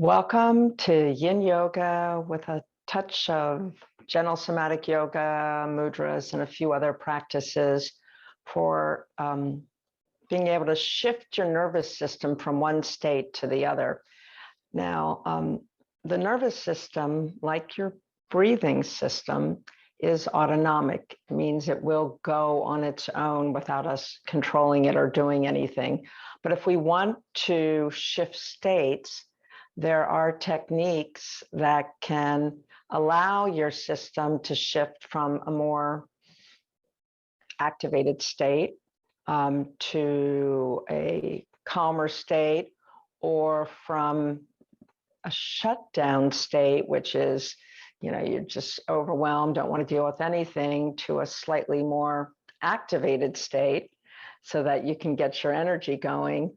Welcome to Yin Yoga with a touch of gentle somatic yoga, mudras, and a few other practices for being able to shift your nervous system from one state to the other. Now, the nervous system, like your breathing system, is autonomic. It means it will go on its own without us controlling it or doing anything. But if we want to shift states, there are techniques that can allow your system to shift from a more activated state to a calmer state, or from a shutdown state, which is, you're just overwhelmed, don't want to deal with anything, to a slightly more activated state so that you can get your energy going.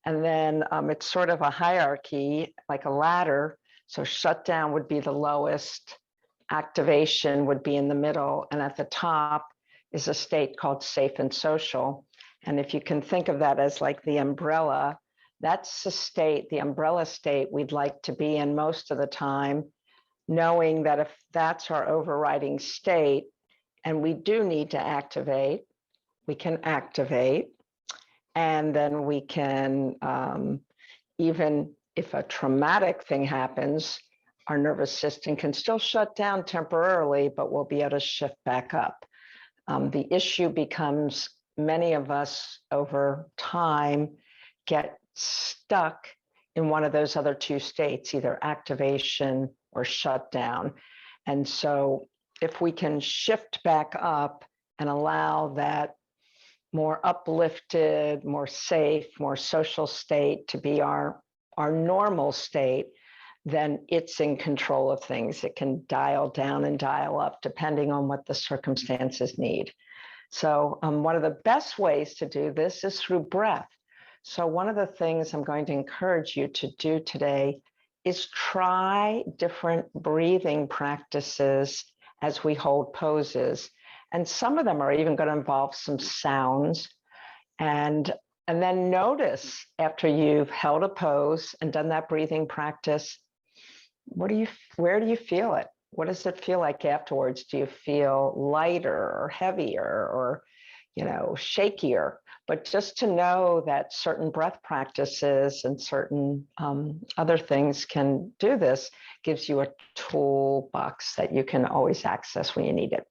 And then it's sort of a hierarchy, like a ladder. So shutdown would be the lowest, activation would be in the middle, and at the top is a state called safe and social. And if you can think of that as like the umbrella, that's the state, the umbrella state we'd like to be in most of the time, knowing that if that's our overriding state and we do need to activate, we can activate. And then we can, even if a traumatic thing happens, our nervous system can still shut down temporarily, but we'll be able to shift back up. The issue becomes many of us over time get stuck in one of those other two states, either activation or shutdown. And so if we can shift back up and allow that more uplifted, more safe, more social state to be our normal state, then it's in control of things. It can dial down and dial up depending on what the circumstances need. So one of the best ways to do this is through breath. So one of the things I'm going to encourage you to do today is try different breathing practices as we hold poses. And some of them are even going to involve some sounds. And then notice, after you've held a pose and done that breathing practice, where do you feel it? What does it feel like afterwards? Do you feel lighter or heavier or, shakier? But just to know that certain breath practices and certain other things can do this gives you a toolbox that you can always access when you need it.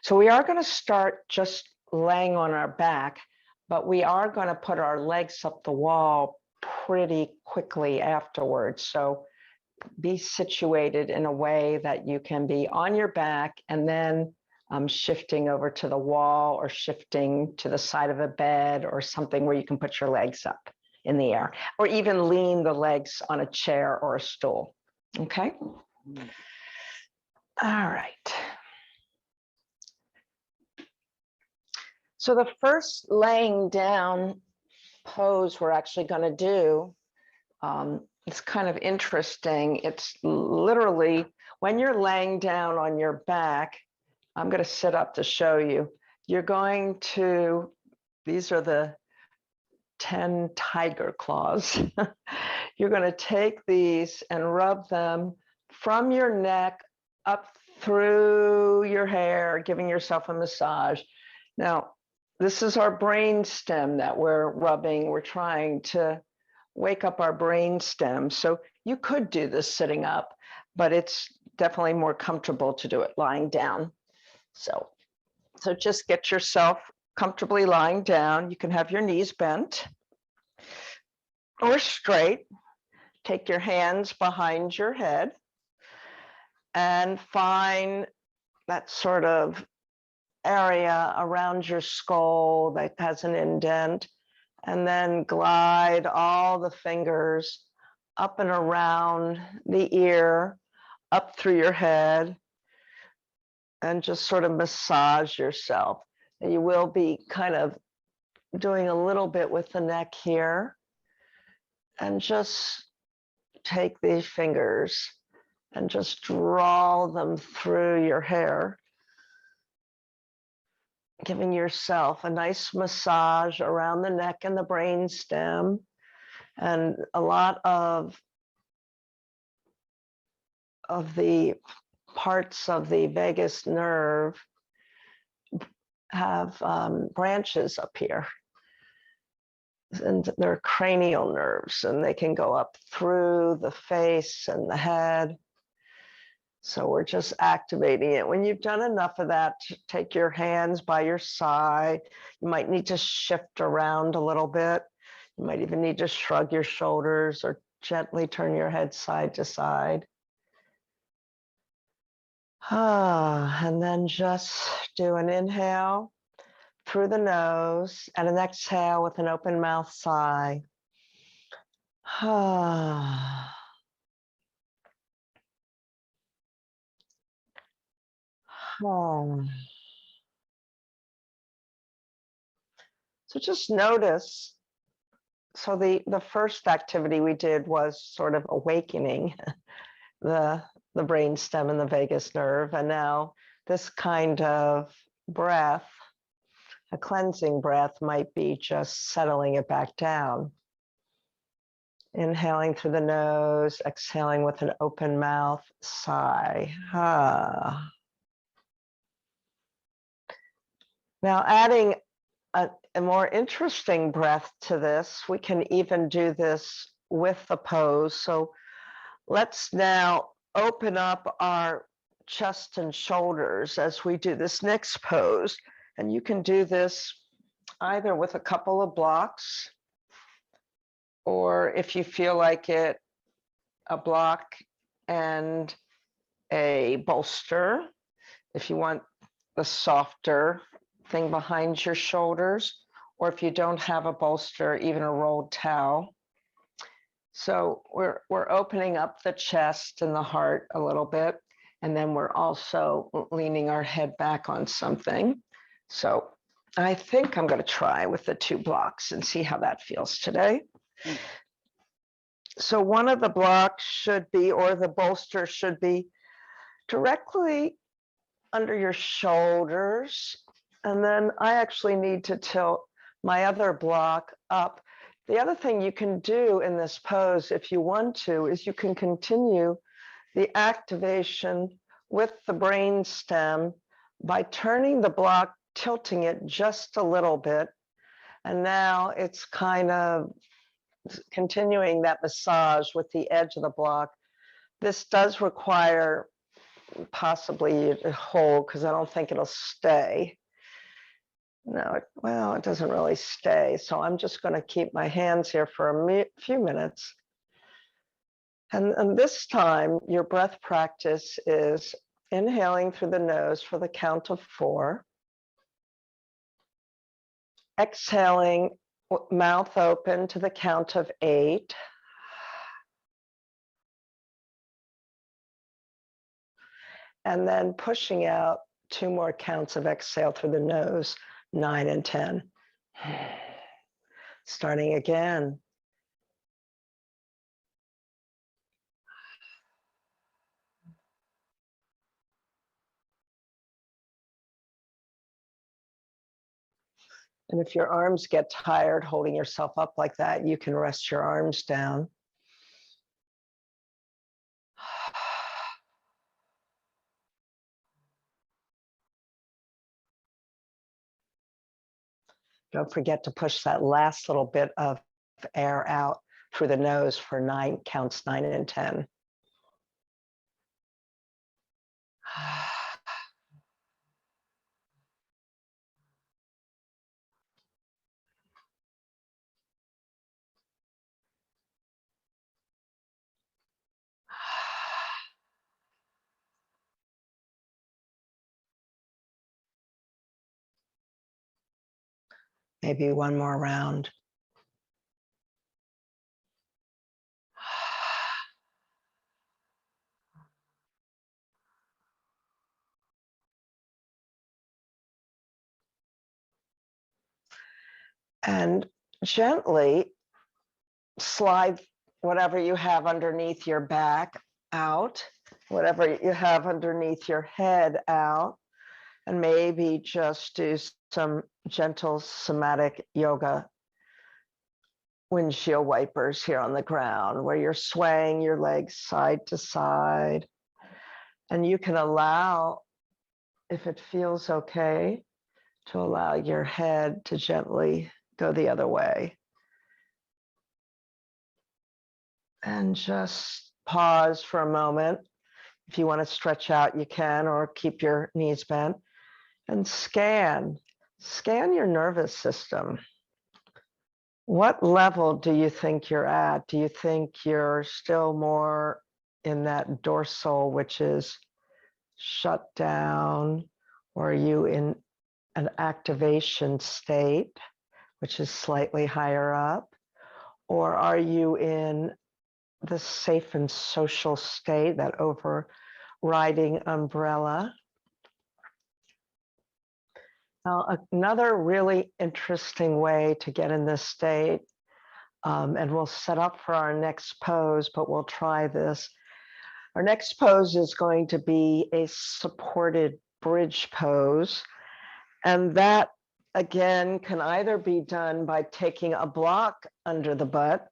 So we are going to start just laying on our back, but we are going to put our legs up the wall pretty quickly afterwards. So be situated in a way that you can be on your back and then shifting over to the wall or shifting to the side of a bed or something where you can put your legs up in the air, or even lean the legs on a chair or a stool. Okay? All right. So the first laying down pose we're actually going to do, it's kind of interesting. It's literally when you're laying down on your back, I'm going to sit up to show you. You're going to, these are the 10 tiger claws. You're going to take these and rub them from your neck up through your hair, giving yourself a massage. Now, this is our brain stem that we're rubbing. We're trying to wake up our brain stem. So you could do this sitting up, but it's definitely more comfortable to do it lying down. So just get yourself comfortably lying down. You can have your knees bent or straight. Take your hands behind your head and find that sort of area around your skull that has an indent, and then glide all the fingers up and around the ear, up through your head, and just sort of massage yourself. And you will be kind of doing a little bit with the neck here, and just take these fingers and just draw them through your hair, giving yourself a nice massage around the neck and the brain stem. And a lot of of the parts of the vagus nerve have branches up here. And they're cranial nerves, and they can go up through the face and the head. So we're just activating it. When you've done enough of that, take your hands by your side. You might need to shift around a little bit. You might even need to shrug your shoulders or gently turn your head side to side. And then just do an inhale through the nose and an exhale with an open mouth sigh. So just notice. So the first activity we did was sort of awakening the brain stem and the vagus nerve. And now this kind of breath, a cleansing breath, might be just settling it back down. Inhaling through the nose, exhaling with an open mouth, sigh. Now adding a more interesting breath to this, we can even do this with the pose. So let's now open up our chest and shoulders as we do this next pose. And you can do this either with a couple of blocks, or if you feel like it, a block and a bolster. If you want the softer thing behind your shoulders, or if you don't have a bolster, even a rolled towel. So we're opening up the chest and the heart a little bit, and then we're also leaning our head back on something. So I think I'm going to try with the 2 blocks and see how that feels today. So one of the blocks should be, or the bolster should be, directly under your shoulders. And then I actually need to tilt my other block up. The other thing you can do in this pose, if you want to, is you can continue the activation with the brain stem by turning the block, tilting it just a little bit. And now it's kind of continuing that massage with the edge of the block. This does require possibly a hold, because I don't think it'll stay. No, well, it doesn't really stay. So I'm just going to keep my hands here for a few minutes. And this time, your breath practice is inhaling through the nose for the count of 4. Exhaling, mouth open, to the count of 8. And then pushing out 2 more counts of exhale through the nose, 9 and 10. Starting again. And if your arms get tired holding yourself up like that, you can rest your arms down. Don't forget to push that last little bit of air out through the nose for 9 counts, 9 and 10. Maybe one more round. And gently slide whatever you have underneath your back out, whatever you have underneath your head out, and maybe just do some gentle somatic yoga windshield wipers here on the ground, where you're swaying your legs side to side, And you can allow, if it feels okay, to allow your head to gently go the other way. And just pause for a moment. If you want to stretch out, you can, or keep your knees bent. And scan your nervous system. What level do you think you're at? Do you think you're still more in that dorsal, which is shut down? Or are you in an activation state, which is slightly higher up? Or are you in the safe and social state, that overriding umbrella? Now, another really interesting way to get in this state, and we'll set up for our next pose, but we'll try this. Our next pose is going to be a supported bridge pose. And that, again, can either be done by taking a block under the butt.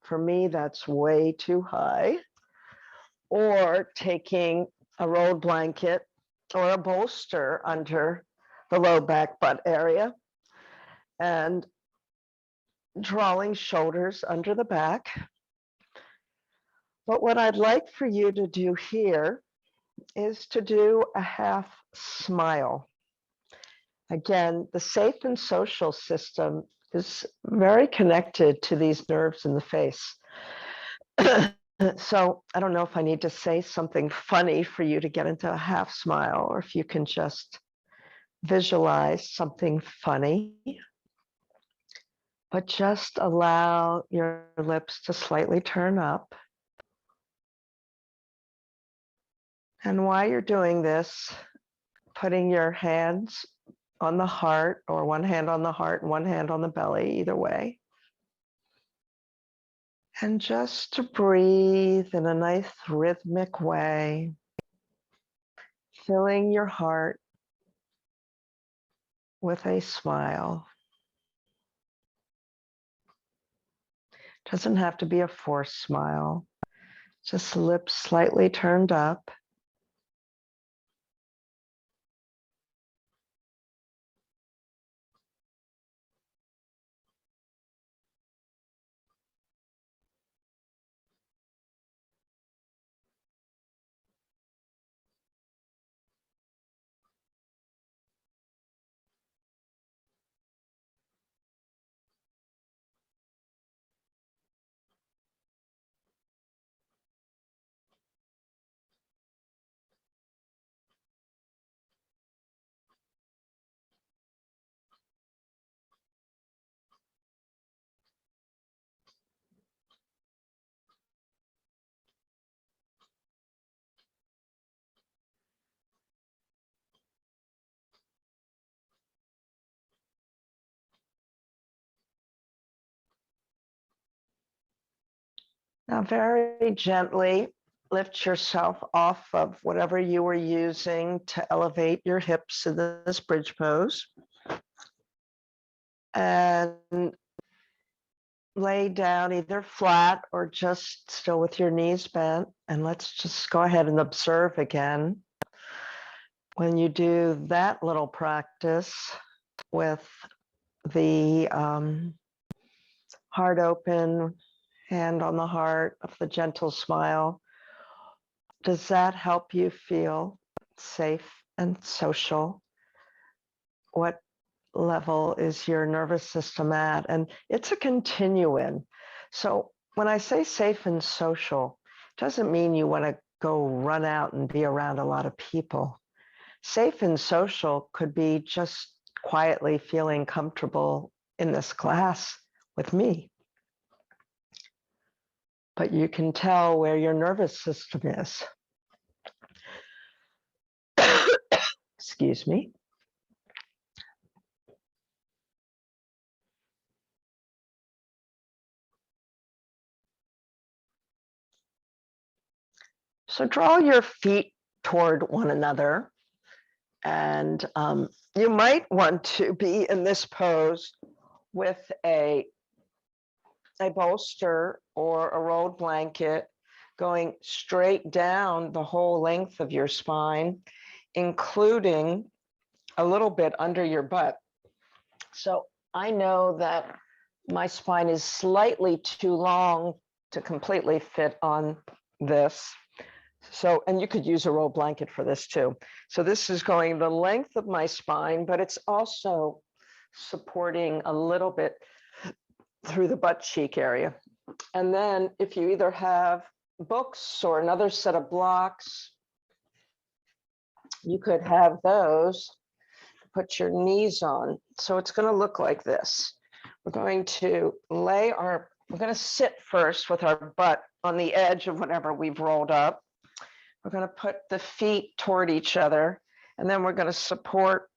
For me, that's way too high. Or taking a rolled blanket or a bolster under the low back butt area and drawing shoulders under the back. But what I'd like for you to do here is to do a half smile. Again, the safe and social system is very connected to these nerves in the face. So I don't know if I need to say something funny for you to get into a half smile, or if you can just visualize something funny. But just allow your lips to slightly turn up. And while you're doing this, putting your hands on the heart, or one hand on the heart and one hand on the belly, either way. And just to breathe in a nice rhythmic way, filling your heart with a smile. Doesn't have to be a forced smile, just lips slightly turned up. Now, very gently lift yourself off of whatever you were using to elevate your hips in this bridge pose. And lay down either flat or just still with your knees bent. And let's just go ahead and observe again. When you do that little practice with the heart open, hand on the heart of the gentle smile, does that help you feel safe and social? What level is your nervous system at? And it's a continuum. So when I say safe and social, it doesn't mean you want to go run out and be around a lot of people. Safe and social could be just quietly feeling comfortable in this class with me. But you can tell where your nervous system is. Excuse me. So draw your feet toward one another. And you might want to be in this pose with a bolster or a rolled blanket going straight down the whole length of your spine, including a little bit under your butt. So I know that my spine is slightly too long to completely fit on this. So, and you could use a roll blanket for this too. So this is going the length of my spine, but it's also supporting a little bit through the butt cheek area. And then if you either have books or another set of blocks, you could have those, put your knees on. So it's going to look like this. We're going to we're going to sit first with our butt on the edge of whatever we've rolled up. We're going to put the feet toward each other, and then we're going to support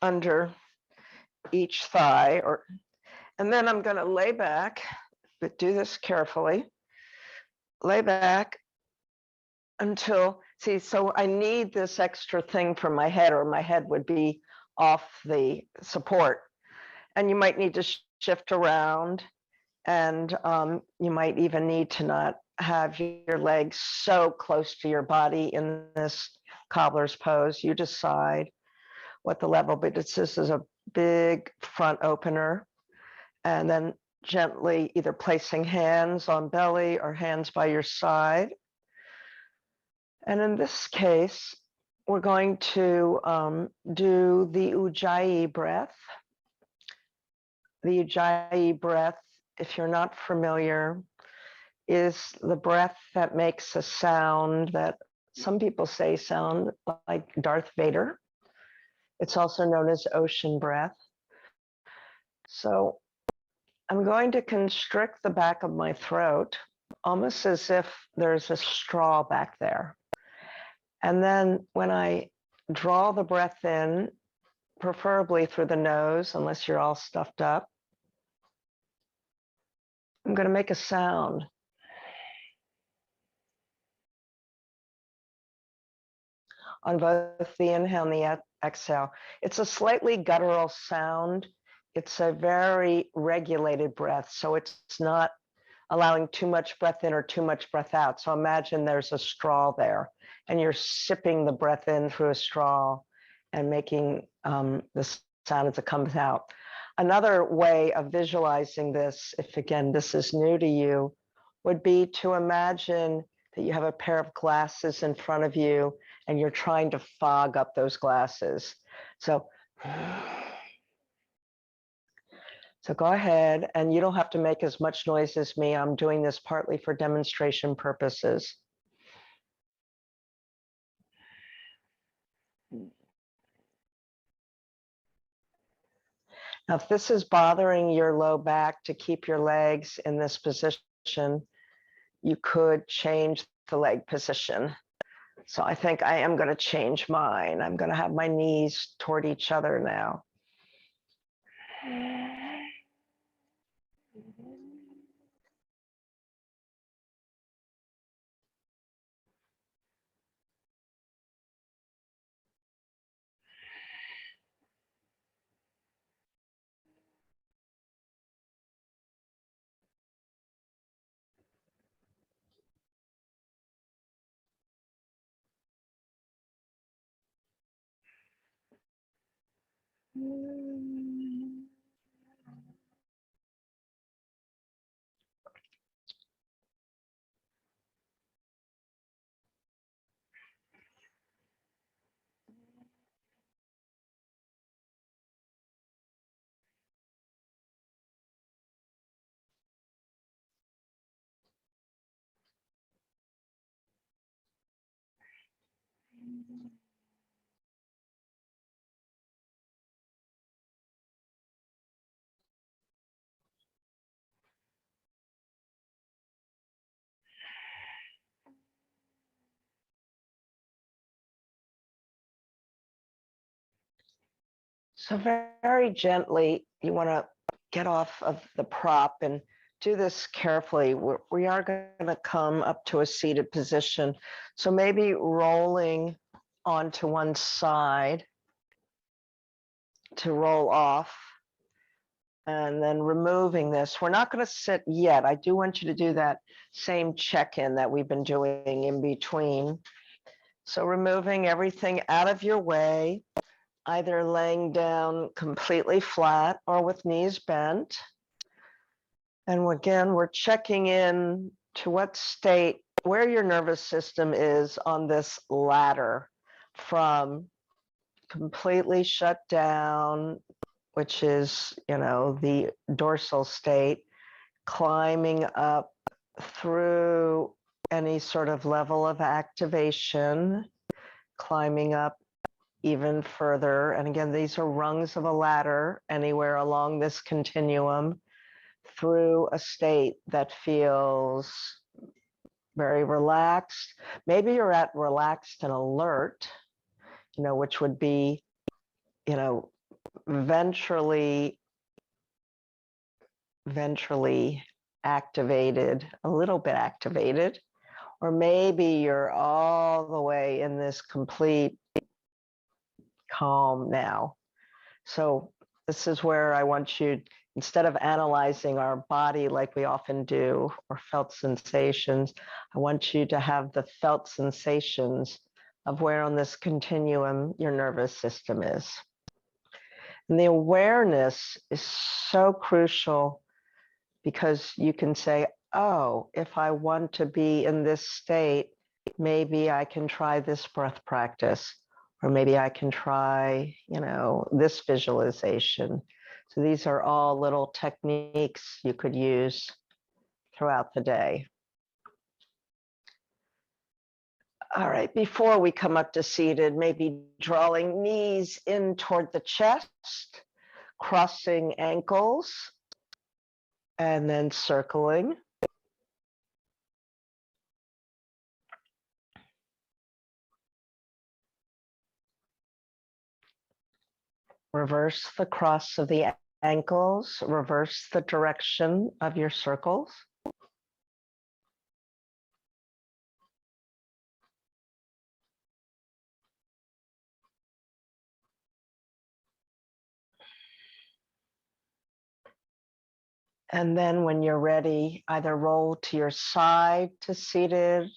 under each thigh, and then I'm going to lay back, but do this carefully. Lay back until, see, so I need this extra thing for my head, or my head would be off the support. And you might need to shift around, and you might even need to not have your legs so close to your body in this cobbler's pose. You decide what the level, but this is a big front opener. And then gently either placing hands on belly or hands by your side. And in this case, we're going to do the Ujjayi breath. The Ujjayi breath, if you're not familiar, is the breath that makes a sound that some people say sound like Darth Vader. It's also known as ocean breath. So I'm going to constrict the back of my throat, almost as if there's a straw back there. And then when I draw the breath in, preferably through the nose, unless you're all stuffed up, I'm going to make a sound. On both the inhale and the exhale. It's a slightly guttural sound. It's a very regulated breath, so it's not allowing too much breath in or too much breath out. So imagine there's a straw there, and you're sipping the breath in through a straw and making the sound as it comes out. Another way of visualizing this, if again this is new to you, would be to imagine that you have a pair of glasses in front of you and you're trying to fog up those glasses. So go ahead, and you don't have to make as much noise as me. I'm doing this partly for demonstration purposes. Now, if this is bothering your low back to keep your legs in this position, you could change the leg position. So I think I am going to change mine. I'm going to have my knees toward each other now. So very gently, you want to get off of the prop and do this carefully. We are going to come up to a seated position. So maybe rolling onto one side to roll off. And then removing this. We're not going to sit yet. I do want you to do that same check-in that we've been doing in between. So removing everything out of your way, either laying down completely flat or with knees bent. And again, we're checking in to what state, where your nervous system is on this ladder from completely shut down, which is, the dorsal state, climbing up through any sort of level of activation, climbing up even further. And again, these are rungs of a ladder anywhere along this continuum through a state that feels very relaxed. Maybe you're at relaxed and alert, which would be, ventrally activated, a little bit activated, or maybe you're all the way in this complete calm now. So this is where I want you, instead of analyzing our body like we often do, or felt sensations, I want you to have the felt sensations of where on this continuum your nervous system is. And the awareness is so crucial, because you can say, oh, if I want to be in this state, maybe I can try this breath practice, or maybe I can try, this visualization. So these are all little techniques you could use throughout the day. All right, before we come up to seated, maybe drawing knees in toward the chest, crossing ankles, and then circling. Reverse the cross of the ankles, reverse the direction of your circles. And then when you're ready, either roll to your side to seated,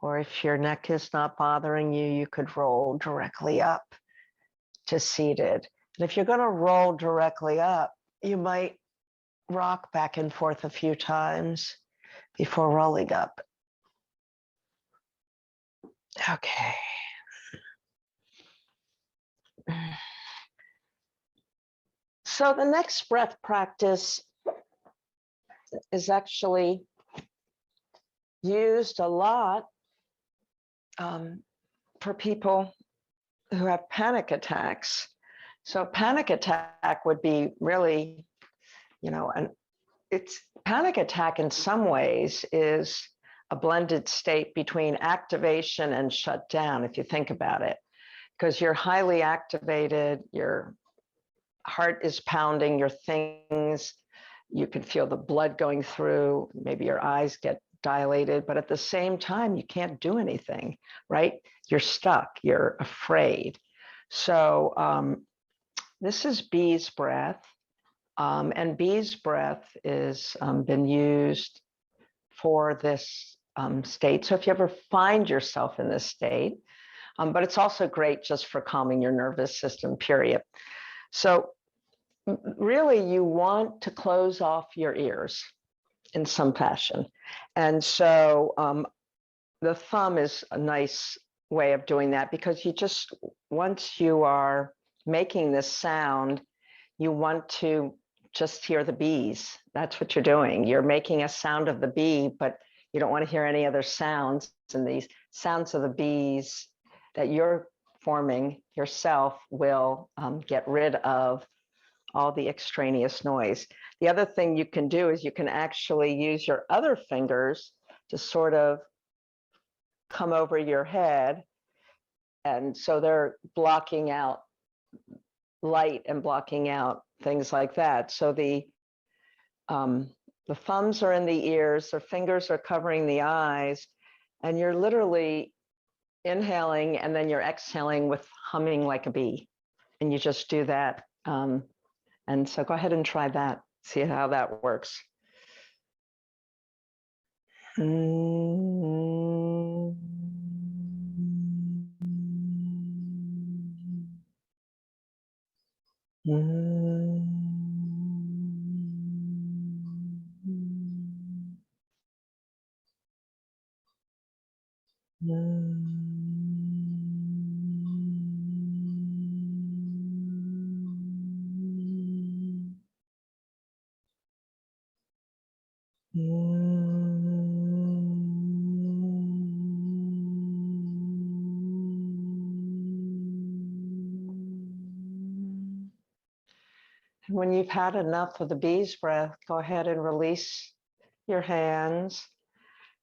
or if your neck is not bothering you, you could roll directly up to seated. And if you're going to roll directly up, you might rock back and forth a few times before rolling up. Okay. So the next breath practice is actually used a lot for people who have panic attacks. So panic attack would be really, it's panic attack in some ways is a blended state between activation and shutdown, if you think about it, because you're highly activated, your heart is pounding, your things, you can feel the blood going through, maybe your eyes get dilated, but at the same time, you can't do anything, right? You're stuck, you're afraid. So this is Bee's breath. And Bee's breath is been used for this state. So if you ever find yourself in this state, but it's also great just for calming your nervous system, period. So really, you want to close off your ears in some fashion. And so the thumb is a nice way of doing that, because you just, once you are making this sound, you want to just hear the bees. That's what you're doing. You're making a sound of the bee, but you don't want to hear any other sounds. And these sounds of the bees that you're forming yourself will get rid of all the extraneous noise. The other thing you can do is you can actually use your other fingers to sort of come over your head. And so they're blocking out light and blocking out things like that. So the thumbs are in the ears, the fingers are covering the eyes, and you're literally inhaling and then you're exhaling with humming like a bee. And you just do that. And so go ahead and try that See how that works. And when you've had enough of the bee's breath, go ahead and release your hands.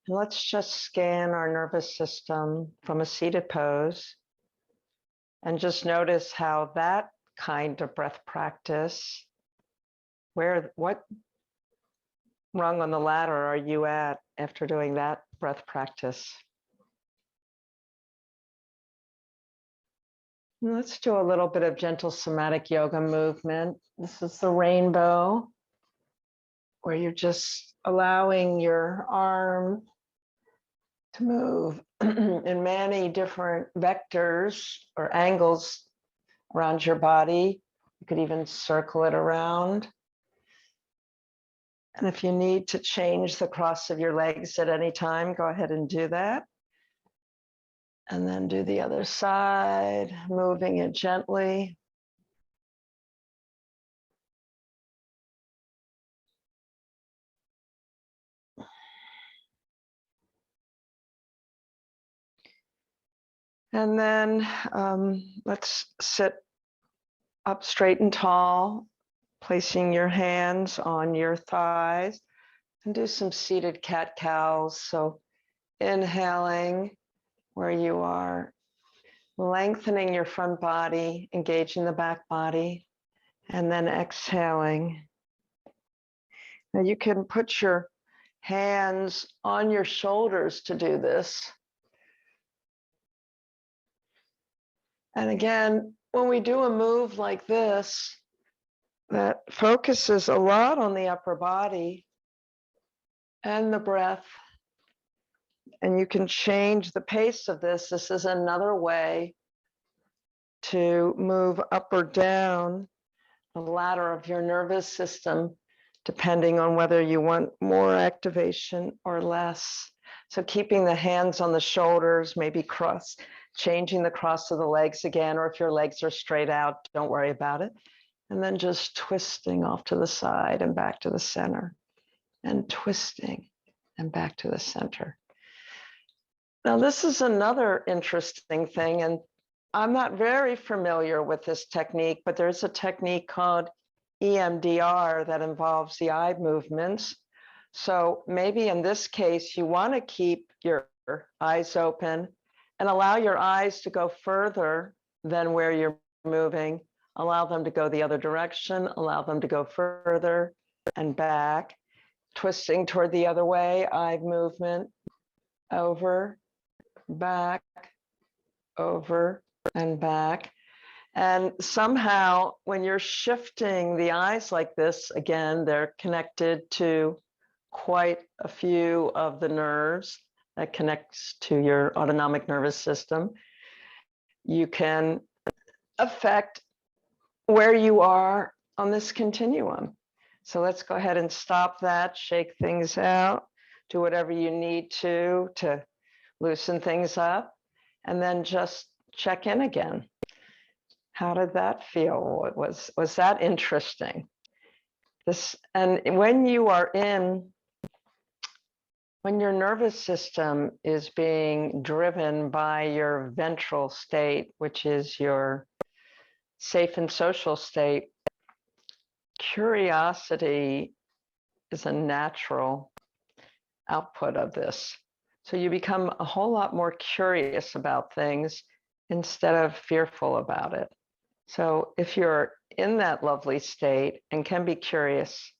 And let's just scan our nervous system from a seated pose and just notice how that kind of breath practice, what rung on the ladder are you at after doing that breath practice? Let's do a little bit of gentle somatic yoga movement. This is the rainbow, where you're just allowing your arm to move in many different vectors or angles around your body. You could even circle it around. And if you need to change the cross of your legs at any time, go ahead and do that. And then do the other side, moving it gently. And then let's sit up straight and tall, placing your hands on your thighs, and do some seated cat-cows. So inhaling where you are lengthening your front body, engaging the back body, and then exhaling. Now you can put your hands on your shoulders to do this. And again, when we do a move like this, that focuses a lot on the upper body and the breath, and you can change the pace of this. This is another way to move up or down the ladder of your nervous system, depending on whether you want more activation or less. So keeping the hands on the shoulders, maybe changing the cross of the legs again, or if your legs are straight out, don't worry about it. And then just twisting off to the side and back to the center, and twisting and back to the center. Now, this is another interesting thing, and I'm not very familiar with this technique, but there's a technique called EMDR that involves the eye movements. So maybe in this case, you want to keep your eyes open and allow your eyes to go further than where you're moving. Allow them to go the other direction, allow them to go further and back, twisting toward the other way, eye movement, over, back, over, and back. And somehow when you're shifting the eyes like this, again, they're connected to quite a few of the nerves that connects to your autonomic nervous system. You can affect where you are on this continuum. So let's go ahead and stop that, shake things out, do whatever you need to loosen things up, and then just check in again. How did that feel? Was that interesting? And when your nervous system is being driven by your ventral state, which is your safe and social state, curiosity is a natural output of this. So you become a whole lot more curious about things instead of fearful about it. So if you're in that lovely state and can be curious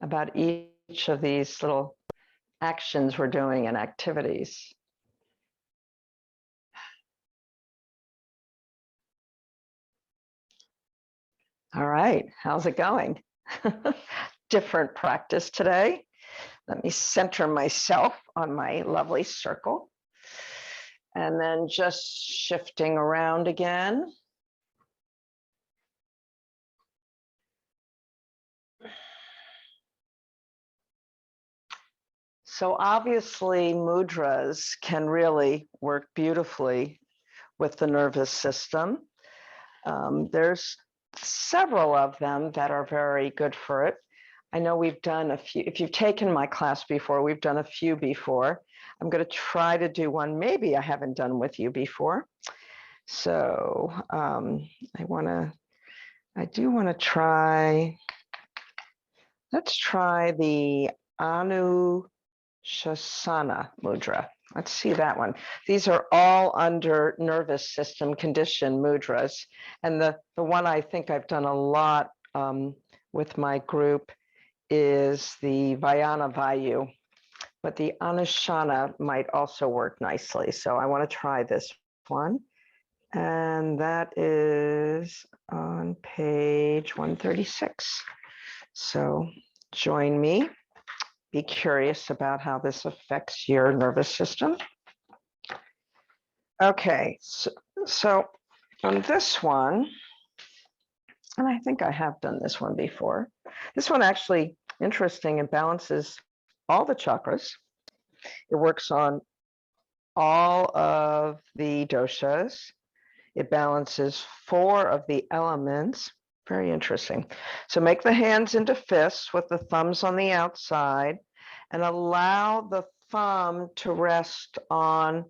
about each of these little actions we're doing and activities. All right, how's it going? different practice today. Let me center myself on my lovely circle. And then just shifting around again. So obviously mudras can really work beautifully with the nervous system. There's several of them that are very good for it. I know we've done a few. If you've taken my class before, we've done a few before. I'm going to try to do one maybe I haven't done with you before. So I do want to try, let's try the Anushasana mudra. Let's see that one. These are all under nervous system condition mudras. And the one I think I've done a lot with my group is the Vyana Vayu, but the Anushasana might also work nicely. So I want to try this one. And that is on page 136. So join me. Be curious about how this affects your nervous system. Okay, so on this one, and I think I have done this one before. This one actually interesting and balances all the chakras. It works on all of the doshas. It balances 4 of the elements. Very interesting. So make the hands into fists with the thumbs on the outside and allow the thumb to rest on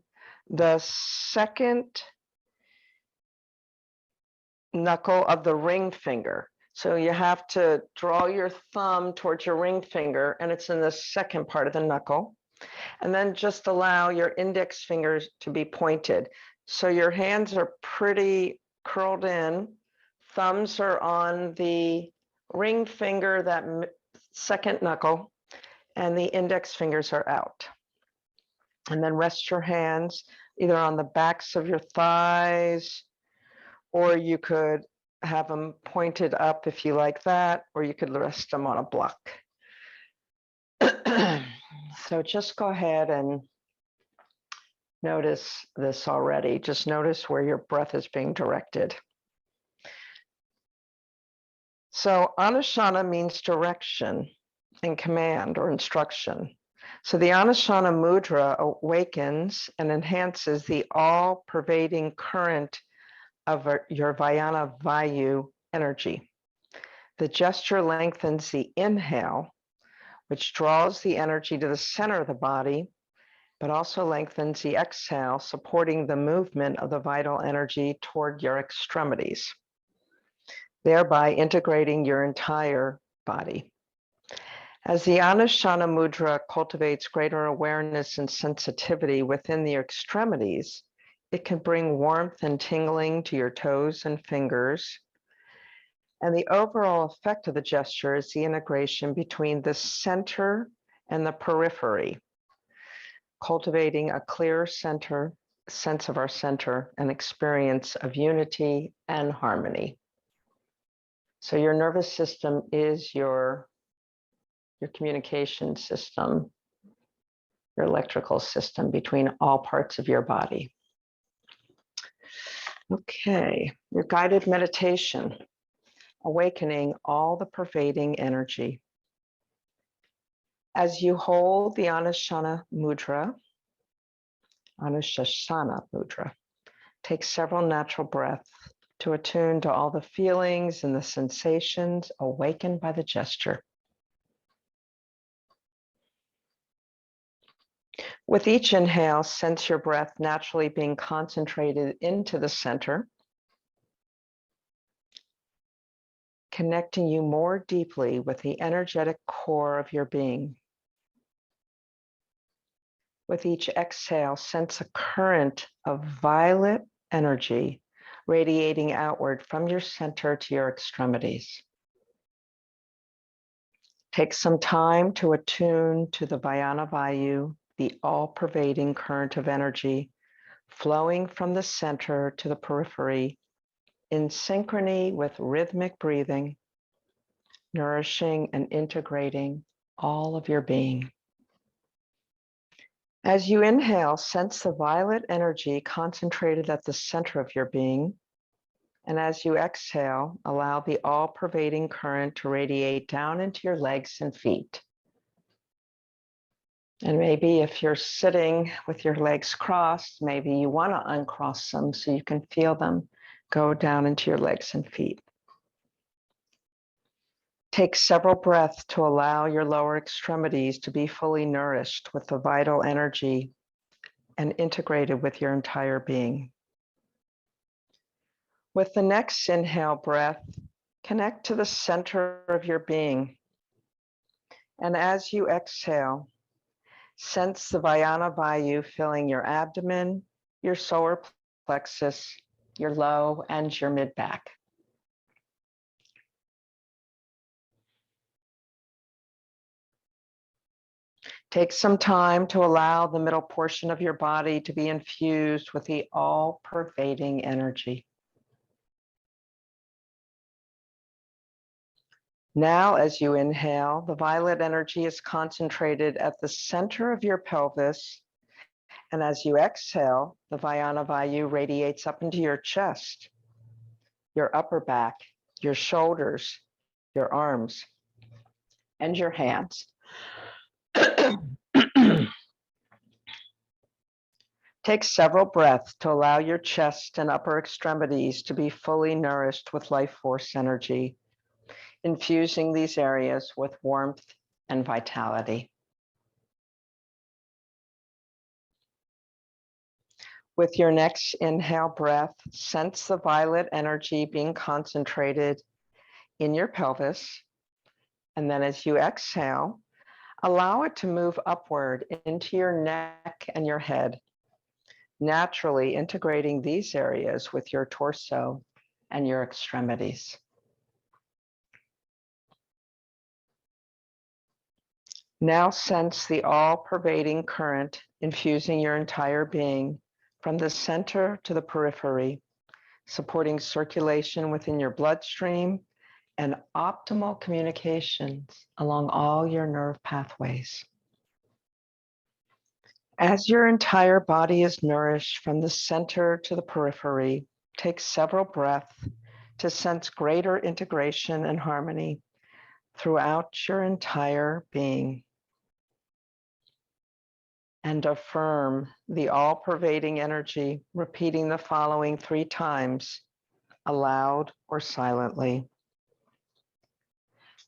the second knuckle of the ring finger. So you have to draw your thumb towards your ring finger and it's in the second part of the knuckle. And then just allow your index fingers to be pointed. So your hands are pretty curled in. Thumbs are on the ring finger, that second knuckle, and the index fingers are out. And then rest your hands either on the backs of your thighs, or you could have them pointed up if you like that, or you could rest them on a block. So just go ahead and notice this already. Just notice where your breath is being directed. So Anusana means direction and command or instruction. So the Anusana mudra awakens and enhances the all-pervading current of your Vyana Vayu energy. The gesture lengthens the inhale, which draws the energy to the center of the body, but also lengthens the exhale, supporting the movement of the vital energy toward your extremities, thereby integrating your entire body. As the Anusana mudra cultivates greater awareness and sensitivity within the extremities, it can bring warmth and tingling to your toes and fingers. And the overall effect of the gesture is the integration between the center and the periphery, cultivating a clear sense of our center and experience of unity and harmony. So your nervous system is your communication system, your electrical system between all parts of your body. Okay, your guided meditation, awakening all the pervading energy. As you hold the Anushasana mudra, take several natural breaths to attune to all the feelings and the sensations awakened by the gesture. With each inhale, sense your breath naturally being concentrated into the center, connecting you more deeply with the energetic core of your being. With each exhale, sense a current of violet energy radiating outward from your center to your extremities. Take some time to attune to the Vyana Vayu, the all-pervading current of energy flowing from the center to the periphery in synchrony with rhythmic breathing, nourishing and integrating all of your being. As you inhale, sense the violet energy concentrated at the center of your being. And as you exhale, allow the all-pervading current to radiate down into your legs and feet. And maybe if you're sitting with your legs crossed, maybe you want to uncross them so you can feel them go down into your legs and feet. Take several breaths to allow your lower extremities to be fully nourished with the vital energy and integrated with your entire being. With the next inhale breath, connect to the center of your being. And as you exhale, sense the Vajana Vayu filling your abdomen, your solar plexus, your low, and your mid-back. Take some time to allow the middle portion of your body to be infused with the all-pervading energy. Now, as you inhale, the violet energy is concentrated at the center of your pelvis. And as you exhale, the Vajana Vayu radiates up into your chest, your upper back, your shoulders, your arms, and your hands. Take several breaths to allow your chest and upper extremities to be fully nourished with life force energy, infusing these areas with warmth and vitality. With your next inhale breath, sense the violet energy being concentrated in your pelvis. And then as you exhale, allow it to move upward into your neck and your head, naturally integrating these areas with your torso and your extremities. Now sense the all-pervading current infusing your entire being from the center to the periphery, supporting circulation within your bloodstream and optimal communications along all your nerve pathways. As your entire body is nourished from the center to the periphery, take several breaths to sense greater integration and harmony throughout your entire being. And affirm the all-pervading energy, repeating the following 3 times, aloud or silently.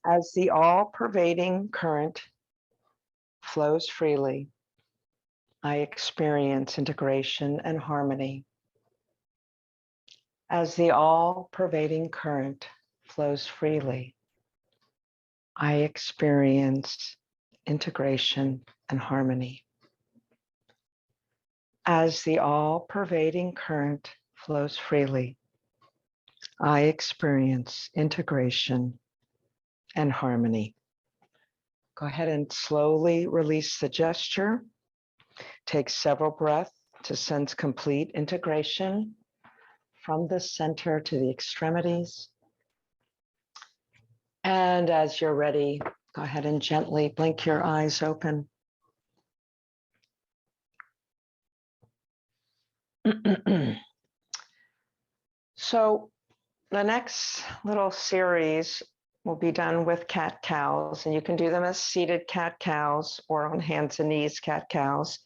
As the all-pervading current flows freely, I experience integration and harmony. As the all-pervading current flows freely, I experience integration and harmony. As the all-pervading current flows freely, I experience integration and harmony. Go ahead and slowly release the gesture. Take several breaths to sense complete integration from the center to the extremities. And as you're ready, go ahead and gently blink your eyes open. So the next little series will be done with cat-cows, and you can do them as seated cat-cows or on hands and knees cat-cows.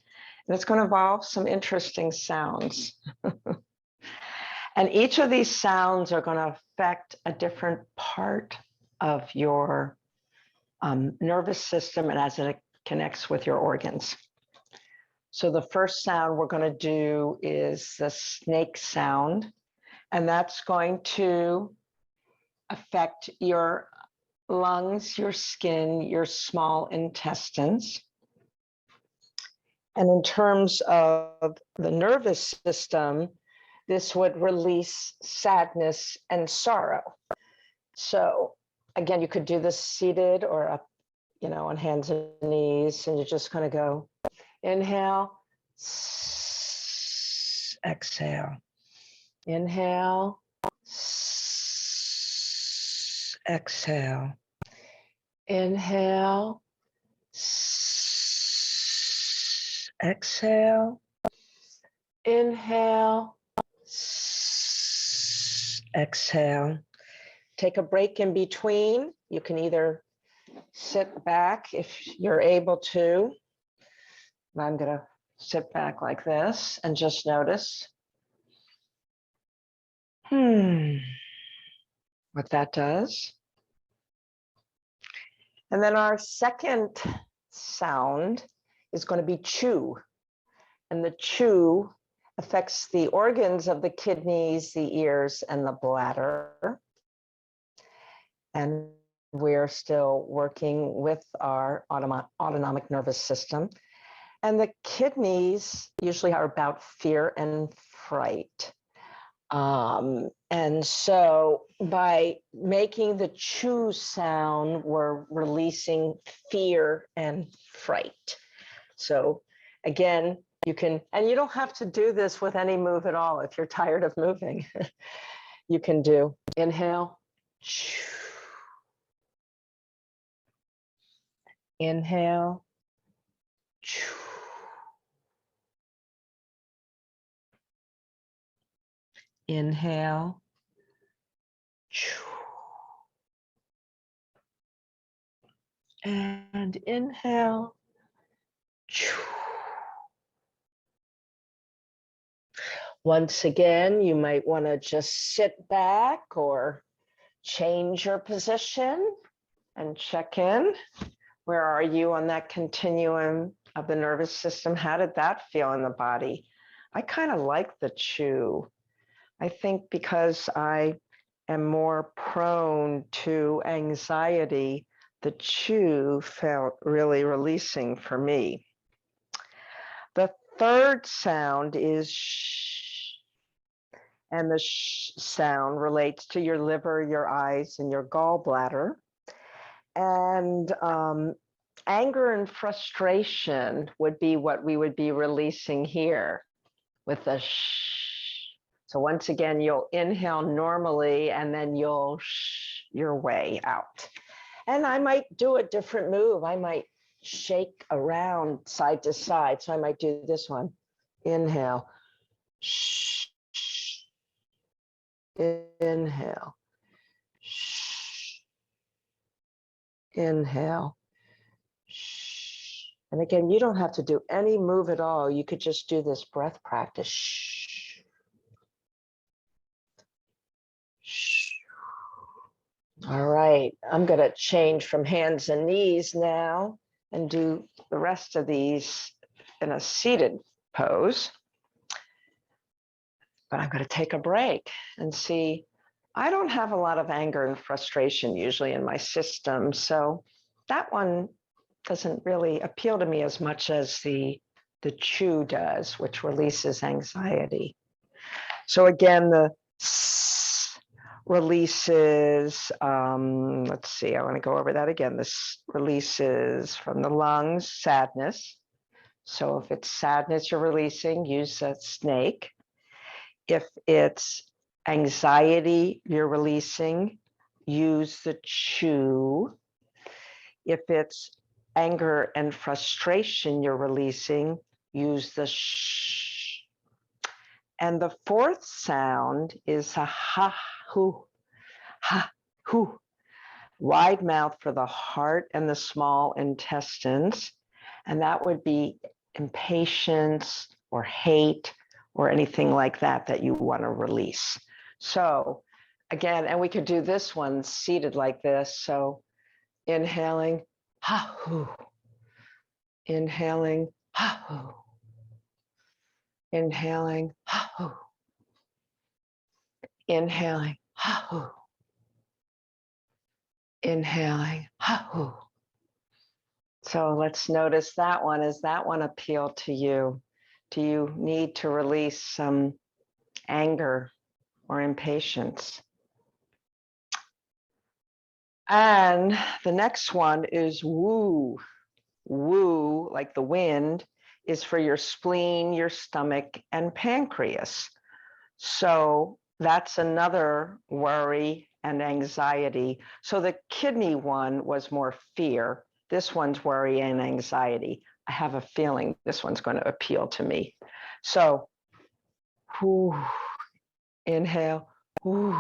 And it's going to involve some interesting sounds. And each of these sounds are going to affect a different part of your nervous system and as it connects with your organs. So the first sound we're going to do is the snake sound, and that's going to affect your lungs, your skin, your small intestines. And in terms of the nervous system, this would release sadness and sorrow. So again, you could do this seated or up, on hands and knees, and you're just going to go inhale, exhale, inhale, exhale. Inhale. Exhale. Inhale. Exhale. Take a break in between. You can either sit back if you're able to. I'm going to sit back like this and just notice what that does. And then our second sound is going to be chew. And the chew affects the organs of the kidneys, the ears, and the bladder. And we're still working with our autonomic nervous system. And the kidneys usually are about fear and fright. And so by making the chew sound, we're releasing fear and fright. So again, you can, and you don't have to do this with any move at all. If you're tired of moving, you can do inhale, chew. Inhale, chew. Inhale, chew. And inhale, chew. Once again, you might want to just sit back or change your position and check in. Where are you on that continuum of the nervous system? How did that feel in the body? I kind of like the chew. I think because I am more prone to anxiety, the chew felt really releasing for me. The third sound is shh, and the shh sound relates to your liver, your eyes, and your gallbladder. And anger and frustration would be what we would be releasing here with the shh. So once again, you'll inhale normally, and then you'll shh your way out. And I might do a different move. I might shake around side to side. So I might do this one. Inhale. Shh. Inhale. Shh. Inhale. Shh. And again, you don't have to do any move at all. You could just do this breath practice. Shh. Shh. All right, I'm going to change from hands and knees now and do the rest of these in a seated pose. But I'm going to take a break and see. I don't have a lot of anger and frustration usually in my system, so that one doesn't really appeal to me as much as the chew does, which releases anxiety. So again, the releases, let's see, I want to go over that again. This releases from the lungs, sadness. So if it's sadness you're releasing, use a snake. If it's anxiety you're releasing, use the chew. If it's anger and frustration you're releasing, use the shh. And the fourth sound is a ha, hu, ha, hu. Wide mouth for the heart and the small intestines. And that would be impatience or hate or anything like that that you want to release. So again, and we could do this one seated like this. So inhaling, ha, hu. Inhaling, ha, hu. Inhaling, ha, hu. Inhaling, ha, hu. Inhaling, ha, hu. So let's notice that one. Does that one appeal to you? Do you need to release some anger or impatience? And the next one is woo. Woo, like the wind, is for your spleen, your stomach, and pancreas. So that's another worry and anxiety. So the kidney one was more fear. This one's worry and anxiety. I have a feeling this one's going to appeal to me. So, whew, inhale, whew,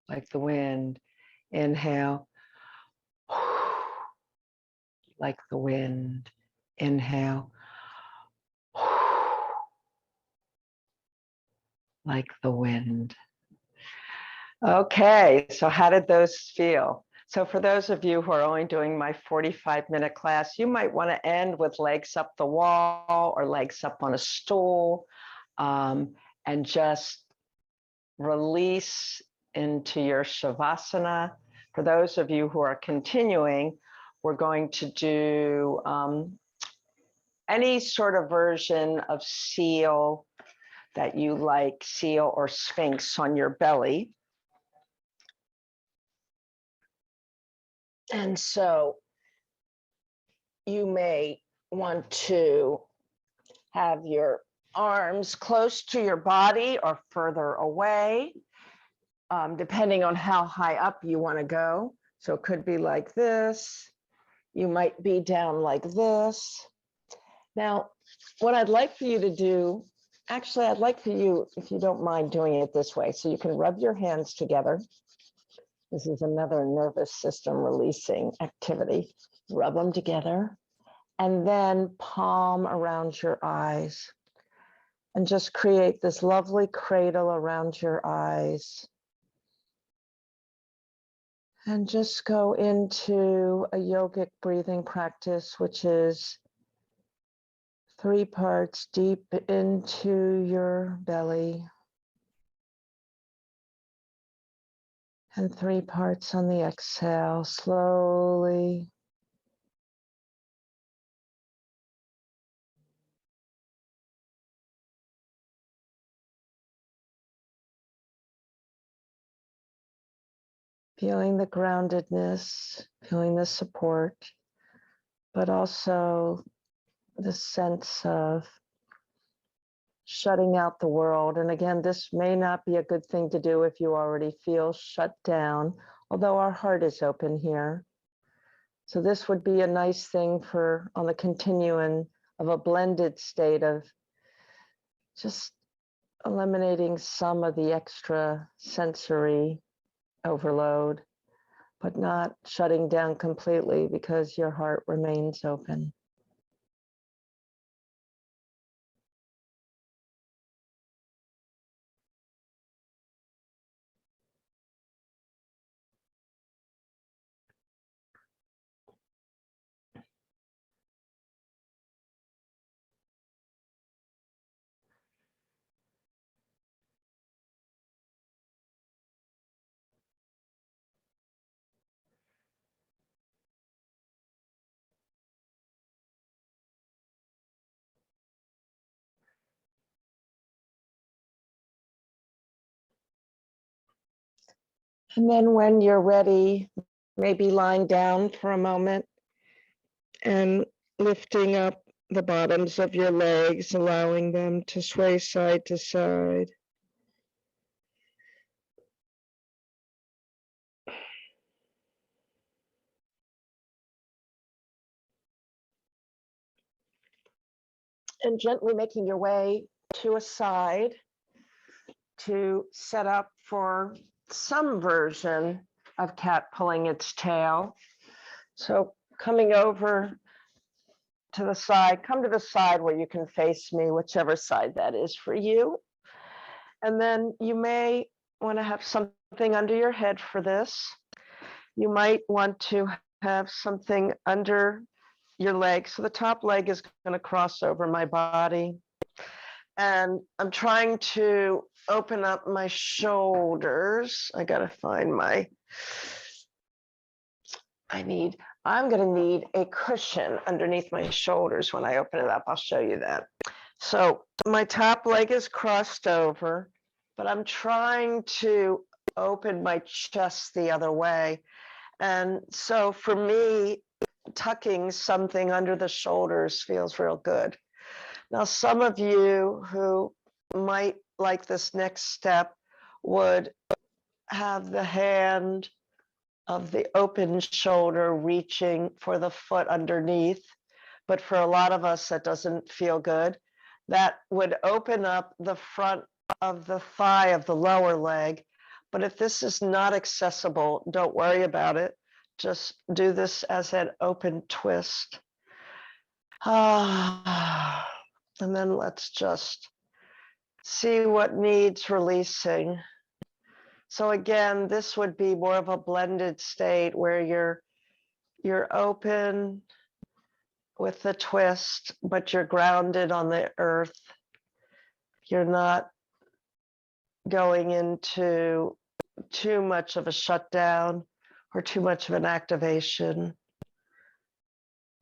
like the wind. Inhale, like the wind. Inhale, like the wind. Okay, so how did those feel? So for those of you who are only doing my 45-minute class, you might want to end with legs up the wall or legs up on a stool, and just release into your Shavasana. For those of you who are continuing, we're going to do any sort of version of seal that you like, seal or sphinx on your belly. And so you may want to have your arms close to your body or further away, depending on how high up you want to go. So it could be like this. You might be down like this. Now, what I'd like for you to do, actually, I'd like for you, if you don't mind doing it this way, so you can rub your hands together. This is another nervous system releasing activity. Rub them together and then palm around your eyes and just create this lovely cradle around your eyes. And just go into a yogic breathing practice, which is 3 parts deep into your belly and 3 parts on the exhale, slowly. Feeling the groundedness, feeling the support, but also the sense of shutting out the world. And again, this may not be a good thing to do if you already feel shut down, although our heart is open here. So this would be a nice thing for on the continuum of a blended state of just eliminating some of the extra sensory overload, but not shutting down completely because your heart remains open. And then when you're ready, maybe lying down for a moment and lifting up the bottoms of your legs, allowing them to sway side to side. And gently making your way to a side to set up for some version of cat pulling its tail. So coming over to the side, come to the side where you can face me, whichever side that is for you. And then you may want to have something under your head for this. You might want to have something under your leg. So the top leg is going to cross over my body. And I'm trying to open up my shoulders. I got to find my, I'm going to need a cushion underneath my shoulders when I open it up. I'll show you that. So my top leg is crossed over, but I'm trying to open my chest the other way. And so for me, tucking something under the shoulders feels real good. Now, some of you who might like this next step would have the hand of the open shoulder reaching for the foot underneath. But for a lot of us, that doesn't feel good. That would open up the front of the thigh of the lower leg. But if this is not accessible, don't worry about it. Just do this as an open twist. And then let's just see what needs releasing. So again, this would be more of a blended state where you're open with the twist, but you're grounded on the earth. You're not going into too much of a shutdown or too much of an activation.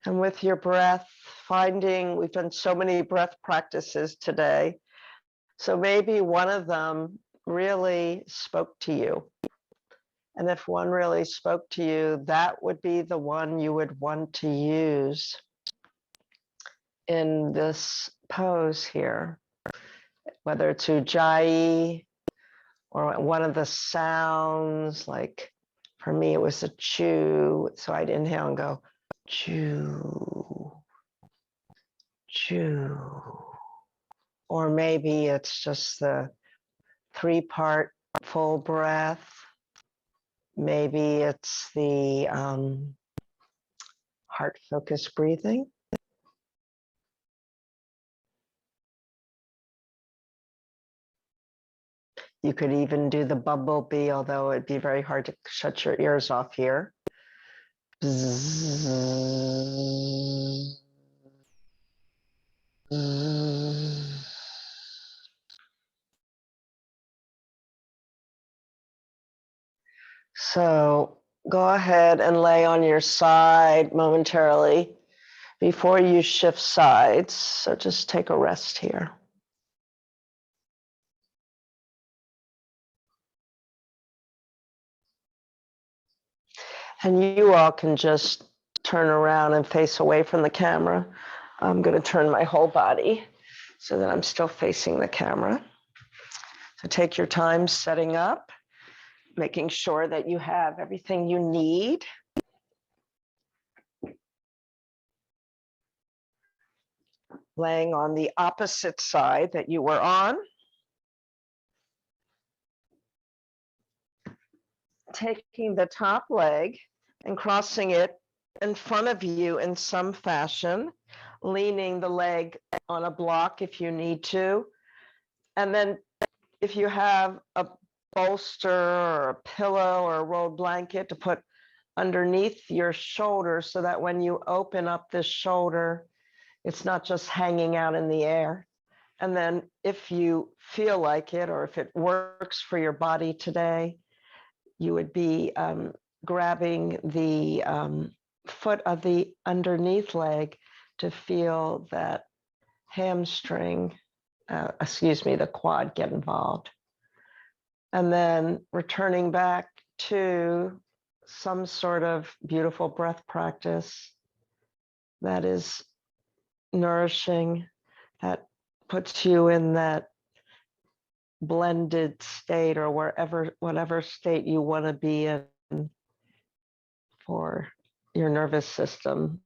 And with your breath, finding, we've done so many breath practices today. So maybe one of them really spoke to you. And if one really spoke to you, that would be the one you would want to use in this pose here, whether it's Ujjayi or one of the sounds, like for me, it was a chew. So I'd inhale and go, chew, chew. Or maybe it's just the 3-part full breath. Maybe it's the heart focused breathing. You could even do the bumblebee, although it'd be very hard to shut your ears off here. So go ahead and lay on your side momentarily before you shift sides. So just take a rest here. And you all can just turn around and face away from the camera. I'm going to turn my whole body so that I'm still facing the camera. So take your time setting up, making sure that you have everything you need. Laying on the opposite side that you were on. Taking the top leg and crossing it in front of you in some fashion, leaning the leg on a block if you need to. And then if you have a bolster or a pillow or a rolled blanket to put underneath your shoulder so that when you open up this shoulder, it's not just hanging out in the air. And then if you feel like it, or if it works for your body today, you would be grabbing the foot of the underneath leg to feel that hamstring, the quad get involved. And then returning back to some sort of beautiful breath practice that is nourishing, that puts you in that blended state or whatever state you want to be in for your nervous system.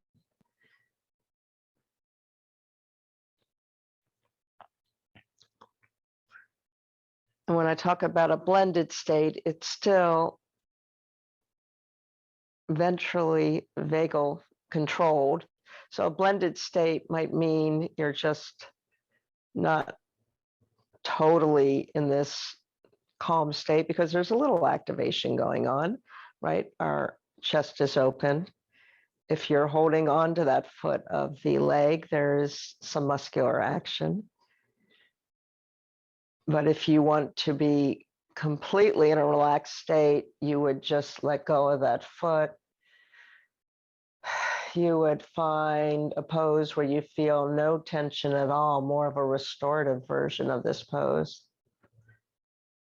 And when I talk about a blended state, it's still ventrally vagal controlled. So a blended state might mean you're just not totally in this calm state because there's a little activation going on, right? Our chest is open. If you're holding on to that foot of the leg, there's some muscular action. But if you want to be completely in a relaxed state, you would just let go of that foot. You would find a pose where you feel no tension at all, more of a restorative version of this pose,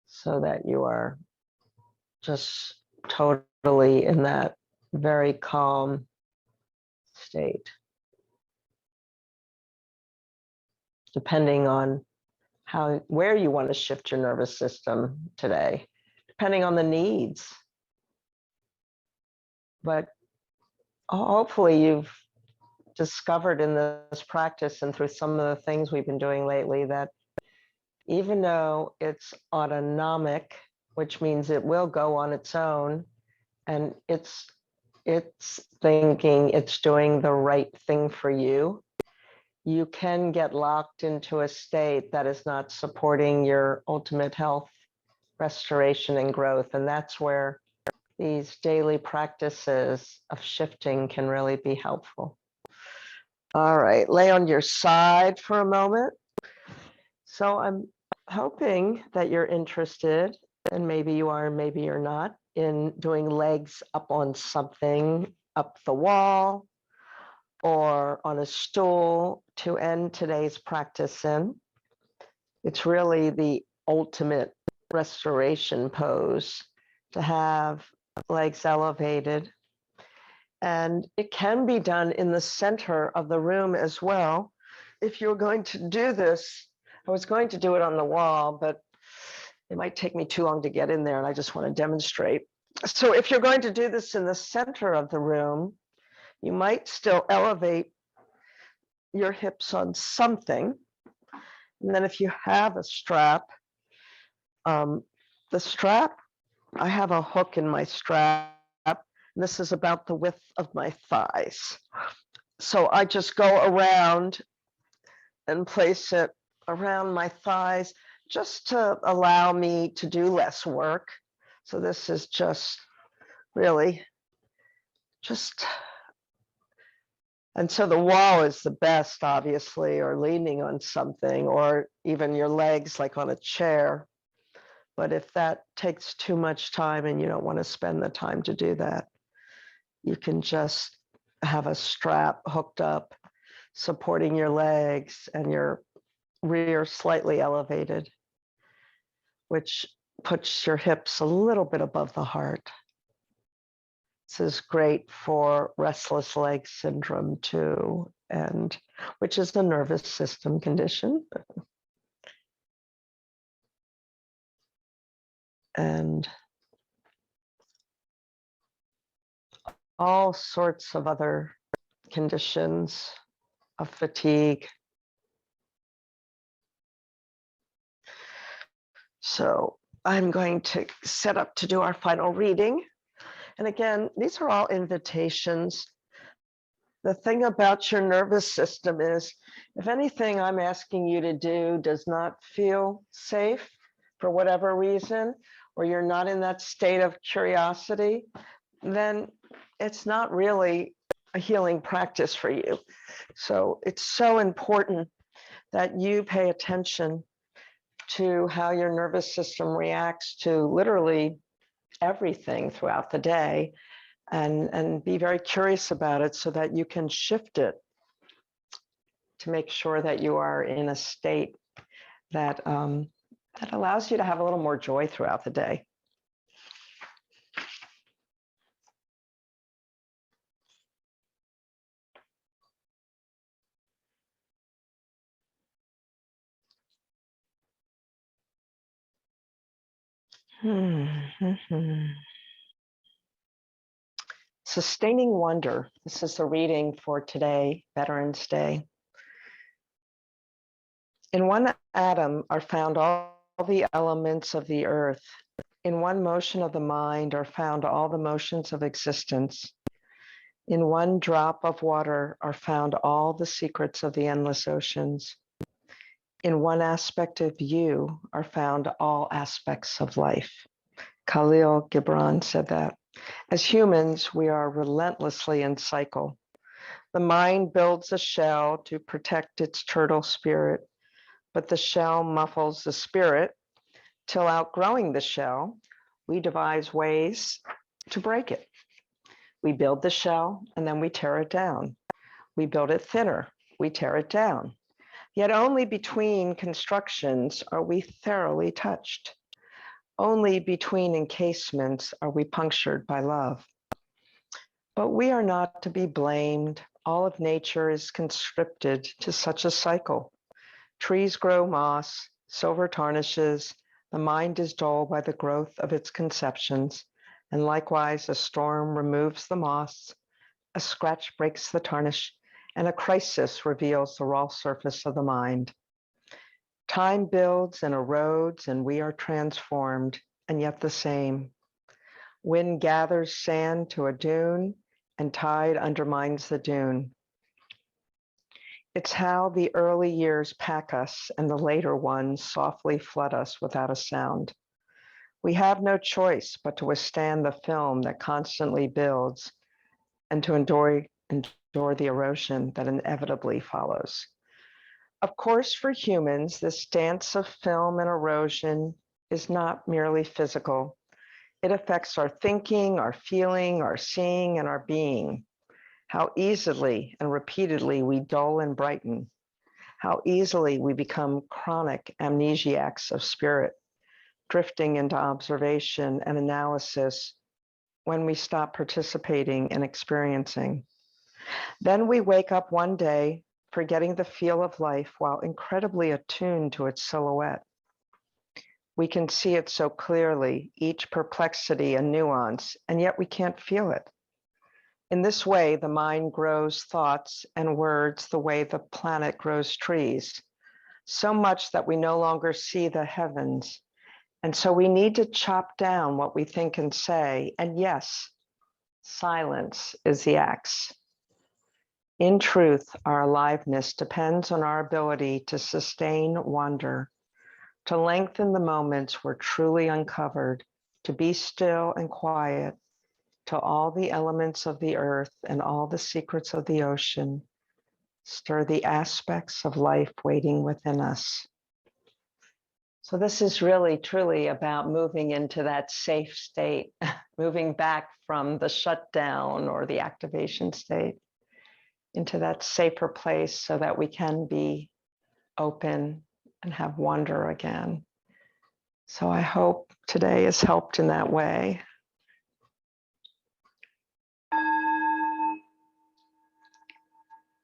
so that you are just totally in that very calm state. Depending on where you want to shift your nervous system today, depending on the needs. But hopefully you've discovered in this practice and through some of the things we've been doing lately that even though it's autonomic, which means it will go on its own, and it's thinking it's doing the right thing for you, you can get locked into a state that is not supporting your ultimate health, restoration, and growth. And that's where these daily practices of shifting can really be helpful. All right, lay on your side for a moment. So I'm hoping that you're interested, and maybe you are, maybe you're not, in doing legs up on something, up the wall, or on a stool to end today's practice in. It's really the ultimate restoration pose to have legs elevated. And it can be done in the center of the room as well. If you're going to do this, I was going to do it on the wall, but it might take me too long to get in there, and I just want to demonstrate. So if you're going to do this in the center of the room, you might still elevate your hips on something. And then if you have a strap, the strap, I have a hook in my strap. This is about the width of my thighs. So I just go around and place it around my thighs just to allow me to do less work. So this is just really just, and so the wall is the best, obviously, or leaning on something, or even your legs like on a chair. But if that takes too much time and you don't want to spend the time to do that, you can just have a strap hooked up, supporting your legs and your rear slightly elevated, which puts your hips a little bit above the heart. This is great for restless leg syndrome too, and which is a nervous system condition. And all sorts of other conditions of fatigue. So I'm going to set up to do our final reading. And again, these are all invitations. The thing about your nervous system is, if anything I'm asking you to do does not feel safe for whatever reason, or you're not in that state of curiosity, then it's not really a healing practice for you. So it's so important that you pay attention to how your nervous system reacts to literally everything throughout the day, and be very curious about it so that you can shift it to make sure that you are in a state that that allows you to have a little more joy throughout the day. Sustaining wonder. This is the reading for today, Veterans Day. In one atom are found all the elements of the earth. In one motion of the mind are found all the motions of existence. In one drop of water are found all the secrets of the endless oceans. In one aspect of you are found all aspects of life. Khalil Gibran said that. As humans, we are relentlessly in cycle. The mind builds a shell to protect its turtle spirit, but the shell muffles the spirit till, outgrowing the shell, we devise ways to break it. We build the shell and then we tear it down. We build it thinner, we tear it down. Yet only between constructions are we thoroughly touched. Only between encasements are we punctured by love. But we are not to be blamed. All of nature is conscripted to such a cycle. Trees grow moss, silver tarnishes, The mind is dulled by the growth of its conceptions, and likewise a storm removes the moss, a scratch breaks the tarnish, and a crisis reveals the raw surface of the mind. Time builds and erodes, and we are transformed, and yet the same. Wind gathers sand to a dune, and tide undermines the dune. It's how the early years pack us, and the later ones softly flood us without a sound. We have no choice but to withstand the film that constantly builds and to endure the erosion that inevitably follows. Of course, for humans, this dance of film and erosion is not merely physical. It affects our thinking, our feeling, our seeing, and our being. How easily and repeatedly we dull and brighten. How easily we become chronic amnesiacs of spirit, drifting into observation and analysis when we stop participating and experiencing. Then we wake up one day, forgetting the feel of life while incredibly attuned to its silhouette. We can see it so clearly, each perplexity and nuance, and yet we can't feel it. In this way, the mind grows thoughts and words the way the planet grows trees, so much that we no longer see the heavens. And so we need to chop down what we think and say. And yes, silence is the axe. In truth, our aliveness depends on our ability to sustain wonder, to lengthen the moments we're truly uncovered, to be still and quiet, to all the elements of the earth and all the secrets of the ocean, stir the aspects of life waiting within us. So this is really truly about moving into that safe state, moving back from the shutdown or the activation state into that safer place so that we can be open and have wonder again. So I hope today has helped in that way.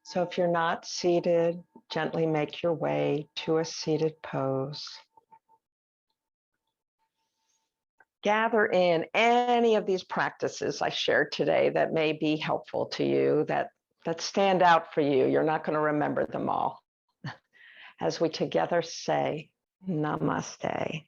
So if you're not seated, gently make your way to a seated pose. Gather in any of these practices I shared today that may be helpful to you, that stand out for you. You're not going to remember them all. As we together say, Namaste.